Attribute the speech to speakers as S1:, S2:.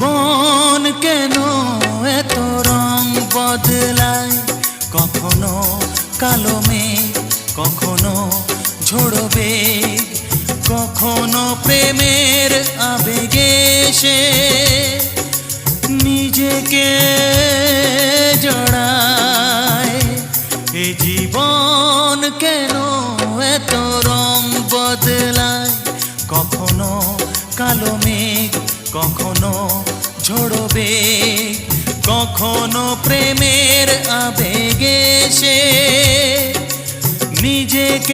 S1: জীবন কেন এত রং বদলায়, কখনো কালো মেঘ, কখনো ঝোড়ো বেগ, কখনো প্রেমের আবেগে সে নিজেকে জড়ায়। এ জীবন কেন এত রং বদলায়, কখনো কালো মেঘ, কখনো ঝোড়ো বেগ, কখনো প্রেমের আবেগে সে নিজেকে